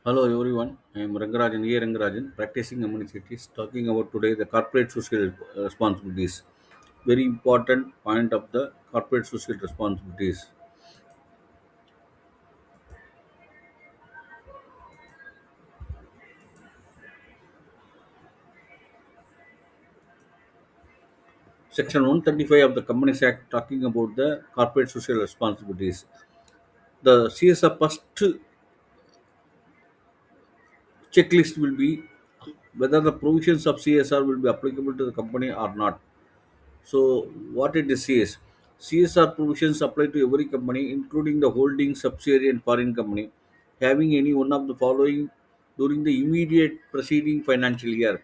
Hello everyone, I am Rangarajan A. Rangarajan, practicing communities, talking about today the corporate social responsibilities. Very important point of the corporate social responsibilities. Section 135 of the Companies Act talking about the corporate social responsibilities. The CSR first checklist will be whether the provisions of CSR will be applicable to the company or not. So, what it says, CSR provisions apply to every company, including the holding subsidiary and foreign company, having any one of the following during the immediate preceding financial year.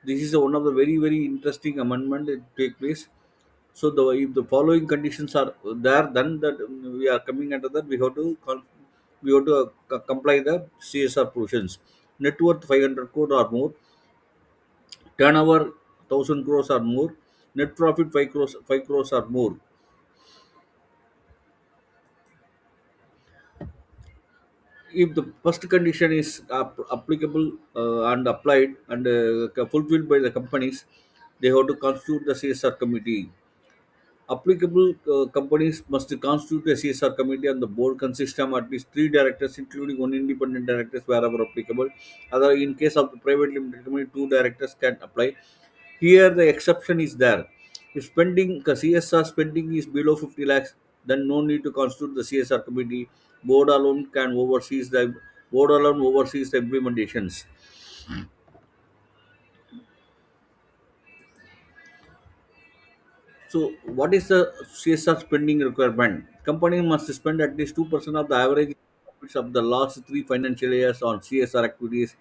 This is one of the very interesting amendment that take place. So, if the following conditions are there, then that we are coming under that we have to comply the CSR provisions. Net worth 500 crore or more, turnover 1000 crores or more, net profit 5 crores or more. If the first condition is applicable and applied and fulfilled by the companies, they have to constitute the CSR committee. Applicable companies must constitute a CSR committee, and the board consists of at least three directors, including one independent director wherever applicable. Other, in case of the private limited company, two directors can apply. Here, the exception is there. If CSR spending is below 50 lakhs, then no need to constitute the CSR committee. Board alone oversees the implementations. So, what is the CSR spending requirement? Company must spend at least 2% of the average profits of the last three financial years on CSR activities.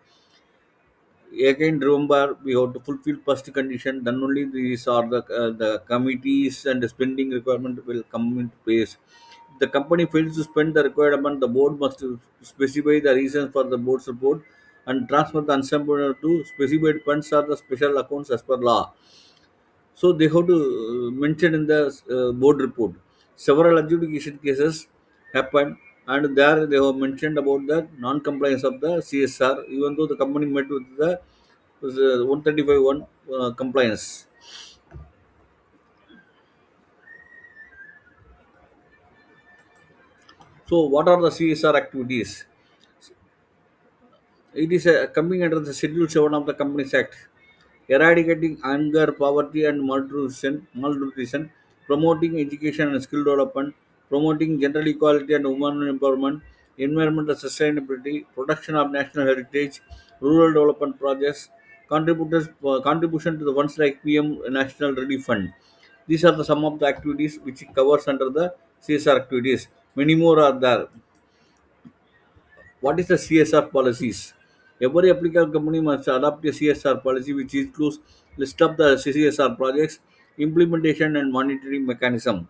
Again, remember we have to fulfill first condition. Then only these are the committees and the spending requirement will come into place. If the company fails to spend the required amount, the board must specify the reasons for the board's report and transfer the unspent to specified funds or the special accounts as per law. So they have to mention in the board report. Several adjudication cases happened, and there they have mentioned about the non-compliance of the CSR, even though the company met with the 135 compliance. So what are the CSR activities? It is coming under the Schedule 7 of the Companies Act. Eradicating hunger, poverty, and malnutrition, promoting education and skill development, promoting gender equality and women empowerment, environmental sustainability, protection of national heritage, rural development projects, contribution to the ones like PM National Relief Fund. These are the some of the activities which it covers under the CSR activities. Many more are there. What is the CSR policies? Every applicable company must adopt a CSR policy which includes list of the CSR projects, implementation and monitoring mechanism.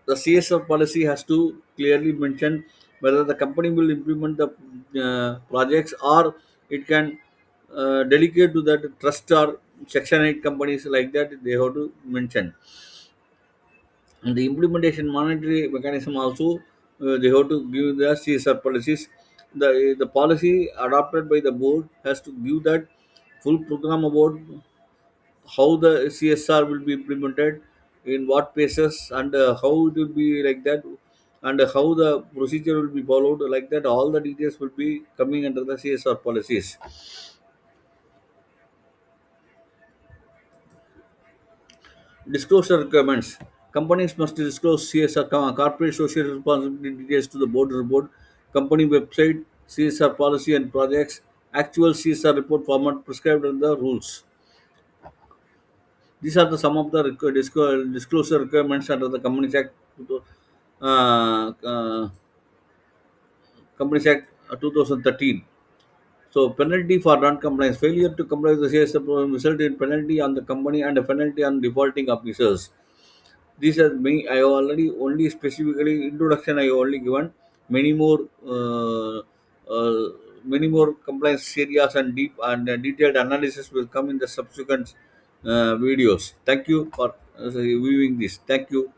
The CSR policy has to clearly mention whether the company will implement the projects or it can delegate to that trust or Section 8 companies like that. They have to mention. And the implementation monetary mechanism also, they have to give the CSR policies. The policy adopted by the board has to give that full program about how the CSR will be implemented, in what phases, and how it will be like that, and how the procedure will be followed like that. All the details will be coming under the CSR policies. Disclosure requirements. Companies must disclose CSR corporate social responsibility details to the board report, company website, CSR policy and projects, actual CSR report format prescribed in the rules. These are the some of the disclosure requirements under the Companies Act, uh, uh, Companies Act 2013. So penalty for non-compliance. Failure to comply with the CSR program result in penalty on the company and a penalty on defaulting officers. These are many. I have already only specifically introduction. I have only given many more, uh, many more compliance areas and deep and detailed analysis will come in the subsequent videos. Thank you for viewing this. Thank you.